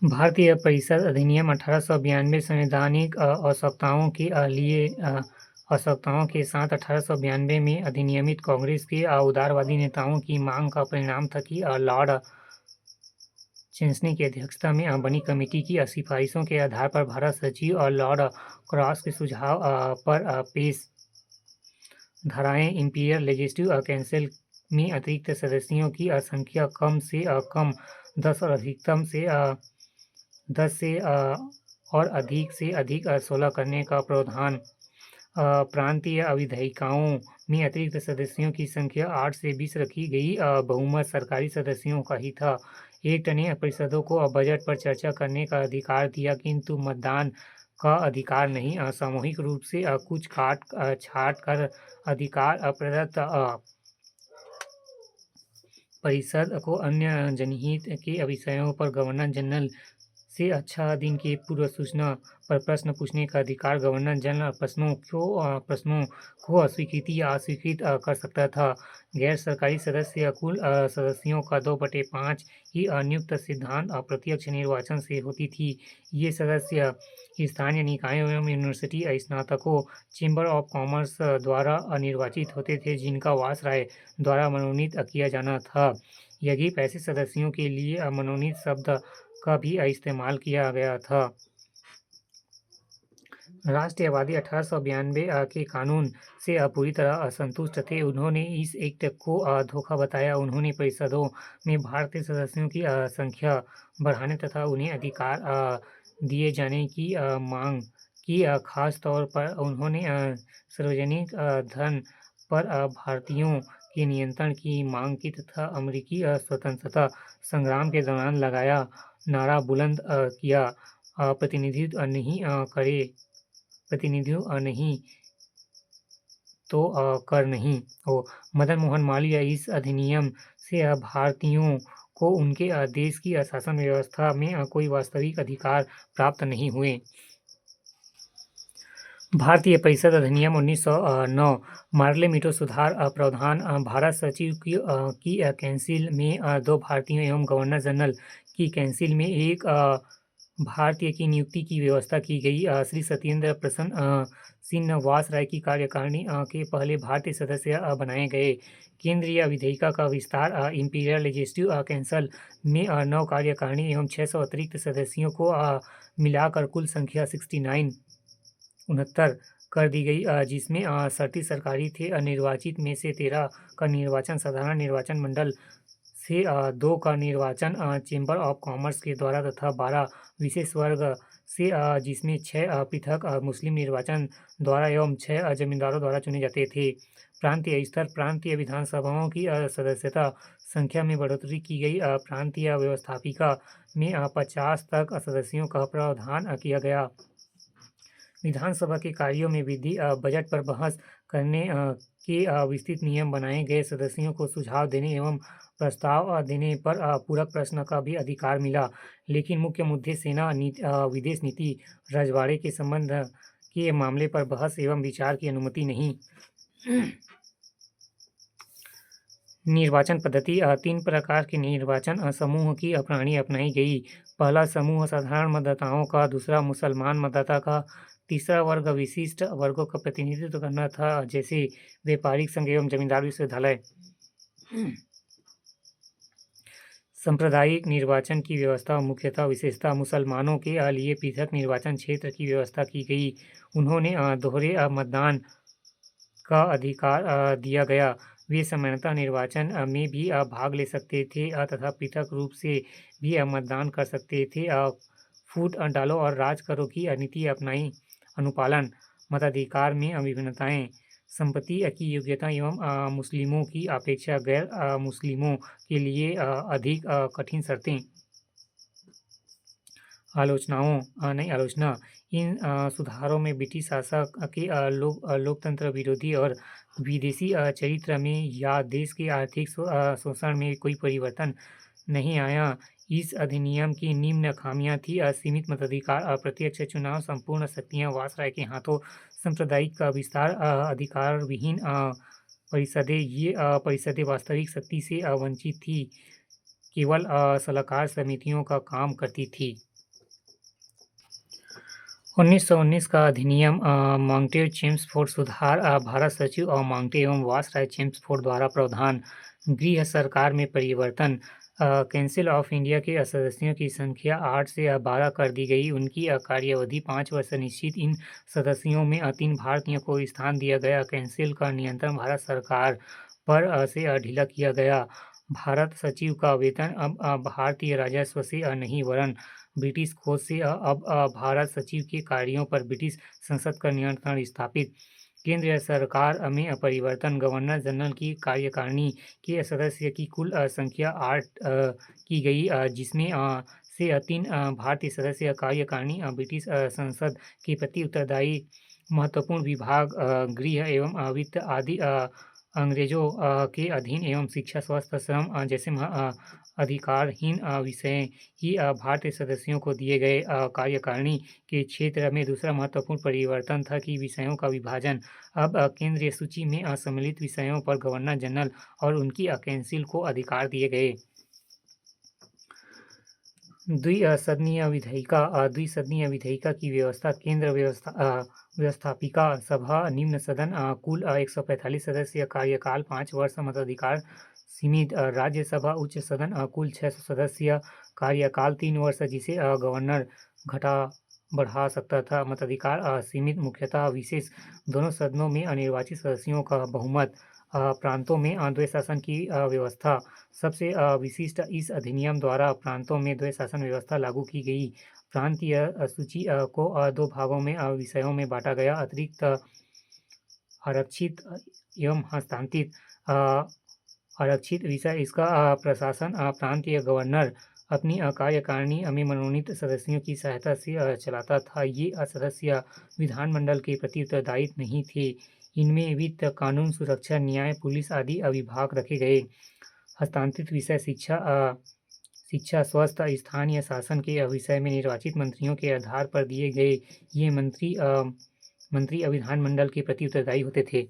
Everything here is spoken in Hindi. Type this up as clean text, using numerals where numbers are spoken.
भारतीय परिषद अधिनियम 1892 संवैधानिक आवश्यकताओं के साथ 1892 में अधिनियमित कांग्रेस के उदारवादी नेताओं की मांग का परिणाम था कि लॉर्ड चेस्नी की अध्यक्षता में बनी कमेटी की सिफारिशों के आधार पर भारत सचिव और लॉर्ड क्रॉस के सुझाव पर पेश धाराएं इंपीरियल लेजिस्लेटिव काउंसिल में अतिरिक्त सदस्यों की संख्या कम से कम 10 और अधिकतम से 10 से और अधिक से अधिक 16 करने का प्रावधान। प्रांतीय विधायिकाओं में अतिरिक्त सदस्यों की संख्या 8 से 20 रखी गई। बहुमत सरकारी सदस्यों का ही था। एक्ट ने परिषदों को बजट पर चर्चा करने का अधिकार दिया, किंतु मतदान का अधिकार नहीं। सामूहिक रूप से कुछ काट छाट कर अधिकार प्रदत्त परिषद को अन्य जनहित के विषयों पर गवर्नर जनरल से 6 दिन की पूर्व सूचना पर प्रश्न पूछने का अधिकार। गवर्नर जनरल प्रश्नों को अस्वीकृति या अस्वीकृत कर सकता था। गैर सरकारी सदस्य या कुल सदस्यों का 2/5 ही नियुक्त सिद्धांत अप्रत्यक्ष निर्वाचन से होती थी। ये सदस्य स्थानीय निकायों एवं यूनिवर्सिटी स्नातकों चैम्बर ऑफ कॉमर्स द्वारा निर्वाचित होते थे, जिनका वायसराय द्वारा मनोनीत किया जाना था। यदि ऐसे सदस्यों के लिए मनोनीत शब्द का भी इस्तेमाल किया गया था। राष्ट्रवादी 1892 के कानून से पूरी तरह असंतुष्ट थे। उन्होंने इस एक्ट को धोखा बताया। उन्होंने परिषदों में भारतीय सदस्यों की संख्या बढ़ाने तथा उन्हें अधिकार दिए जाने की मांग की। खास तौर पर उन्होंने सार्वजनिक धन पर भारतीयों के नियंत्रण की मांग की तथा अमेरिकी स्वतंत्रता संग्राम के दौरान लगाया नारा बुलंद किया, प्रतिनिधित्व नहीं तो कर नहीं हो। मदन मोहन मालवीय इस अधिनियम से भारतीयों को उनके देश की शासन व्यवस्था में कोई वास्तविक अधिकार प्राप्त नहीं हुए। भारतीय परिषद अधिनियम 1909 मार्ले मीटो सुधार प्रावधान। भारत सचिव की काउंसिल में 2 भारतीयों एवं गवर्नर जनरल की काउंसिल में एक भारतीय की नियुक्ति की व्यवस्था की गई। श्री सत्येंद्र प्रसन्न सिन्हा वायसराय की कार्यकारिणी के पहले भारतीय सदस्य बनाए गए। केंद्रीय विधायिका का विस्तार। इंपीरियल लेजिस्लेटिव काउंसिल में 9 कार्यकारिणी एवं 600 अतिरिक्त सदस्यों को मिलाकर कुल संख्या 69 कर दी गई, जिसमें 37 सरकारी थे। निर्वाचित में से 13 का निर्वाचन साधारण निर्वाचन मंडल से, 2 का निर्वाचन चैम्बर ऑफ कॉमर्स के द्वारा तथा 12 विशेष वर्ग से, जिसमें 6 पृथक मुस्लिम निर्वाचन द्वारा एवं 6 जमींदारों द्वारा चुने जाते थे। प्रांतीय स्तर। प्रांतीय विधानसभाओं की सदस्यता संख्या में बढ़ोतरी की गई। प्रांतीय व्यवस्थापिका में 50 तक सदस्यों का प्रावधान किया गया। विधानसभा के कार्यों में वृद्धि। बजट पर बहस करने के विस्तृत नियम बनाए गए। सदस्यों को सुझाव देने एवं प्रस्ताव देने पर पूरक प्रश्न का भी अधिकार मिला, लेकिन मुख्य मुद्दे सेना विदेश नीति रजवाड़े के संबंध के मामले पर बहस एवं विचार की अनुमति नहीं। निर्वाचन पद्धति। 3 प्रकार के निर्वाचन समूह की प्रणाली अपनाई गई। पहला समूह साधारण मतदाताओं का, दूसरा मुसलमान मतदाता का, तीसरा वर्ग विशिष्ट वर्गों का प्रतिनिधित्व करना था, जैसे व्यापारिक संघ एवं जमींदार विश्वविद्यालय। सांप्रदायिक निर्वाचन की व्यवस्था। मुख्यतः विशेषतः मुसलमानों के लिए पृथक निर्वाचन क्षेत्र की व्यवस्था की गई। उन्होंने दोहरे मतदान का अधिकार दिया गया। वे सामान्यतः निर्वाचन में भी भाग ले सकते थे तथा पृथक रूप से भी मतदान कर सकते थे। फूट डालो और राज करो की नीति अपनाई। अनुपालन। मताधिकार में विभिन्नताएं। संपत्ति की योग्यता एवं मुस्लिमों की अपेक्षा गैर मुस्लिमों के लिए अधिक कठिन शर्तें। आलोचना। इन सुधारों में ब्रिटिश शासक के लोकतंत्र विरोधी और विदेशी चरित्र में या देश के आर्थिक शोषण में कोई परिवर्तन नहीं आया। इस अधिनियम की निम्न खामियां थी: असीमित मताधिकार, अप्रत्यक्ष चुनाव, संपूर्ण शक्तियां वायसराय के हाथों, सांप्रदायिक विस्तार, अधिकार विहीन परिषदें। ये परिषदें वास्तविक शक्ति से वंचित थी, केवल सलाहकार समितियों का काम करती थी। 1919 का अधिनियम मॉन्टेग चेम्सफोर्ड सुधार भारत सचिव और मॉन्टे एवं वायसराय चेम्सफोर्ड द्वारा प्रावधान गृह सरकार में परिवर्तन काउंसिल ऑफ इंडिया के सदस्यों की संख्या 8 से 12 कर दी गई। उनकी कार्यवधि 5 वर्ष निश्चित। इन सदस्यों में 3 भारतीयों को स्थान दिया गया। काउंसिल का नियंत्रण भारत सरकार पर से ढीला किया गया। भारत सचिव का वेतन अब भारतीय राजस्व से नहीं वरन ब्रिटिश कोष से अब भारत सचिव के कार्यों पर ब्रिटिश संसद का नियंत्रण स्थापित। केंद्रीय सरकार में परिवर्तन गवर्नर जनरल की कार्यकारिणी के सदस्य की कुल संख्या 8 की गई, जिसमें से 3 भारतीय सदस्य। कार्यकारिणी ब्रिटिश संसद के प्रति उत्तरदायी महत्वपूर्ण विभाग गृह एवं वित्त आदि अंग्रेजों के अधीन एवं शिक्षा स्वास्थ्य श्रम जैसे अधिकारहीन विषय ही भारतीय सदस्यों को दिए गए। कार्यकारिणी के क्षेत्र में दूसरा महत्वपूर्ण परिवर्तन था कि विषयों का विभाजन। अब केंद्रीय सूची में सम्मिलित विषयों पर गवर्नर जनरल और उनकी काउंसिल को अधिकार दिए गए। द्विसदनीय विधायिका की व्यवस्था। केंद्र व्यवस्थापिका सभा निम्न सदन कुल 145 सदस्य, कार्यकाल 5 वर्ष, मताधिकार सीमित। राज्यसभा उच्च सदन कुल 600 सदस्य, कार्यकाल 3 वर्ष, जिसे गवर्नर घटा बढ़ा सकता था। मताधिकार सीमित। मुख्यतः विशेष। दोनों सदनों में निर्वाचित सदस्यों का बहुमत। प्रांतों में द्वैध शासन की व्यवस्था। सबसे विशिष्ट, इस अधिनियम द्वारा प्रांतों में द्वैध शासन व्यवस्था लागू की गई। प्रांतीय सूची को 2 भागों में विषयों में बांटा गया। अतिरिक्त, आरक्षित एवं हस्तांतरित। आरक्षित विषय। इसका प्रशासन प्रांतीय गवर्नर अपनी कार्यकारिणी में मनोनीत सदस्यों की सहायता से चलाता था। ये सदस्य विधानमंडल के प्रति उत्तरदायी नहीं थे। इनमें वित्त, कानून, सुरक्षा, न्याय, पुलिस आदि विभाग रखे गए। हस्तांतरित विषय। शिक्षा, स्वास्थ्य, स्थानीय शासन के विषय में निर्वाचित मंत्रियों के आधार पर दिए गए। ये मंत्री विधानमंडल के प्रति उत्तरदायी होते थे।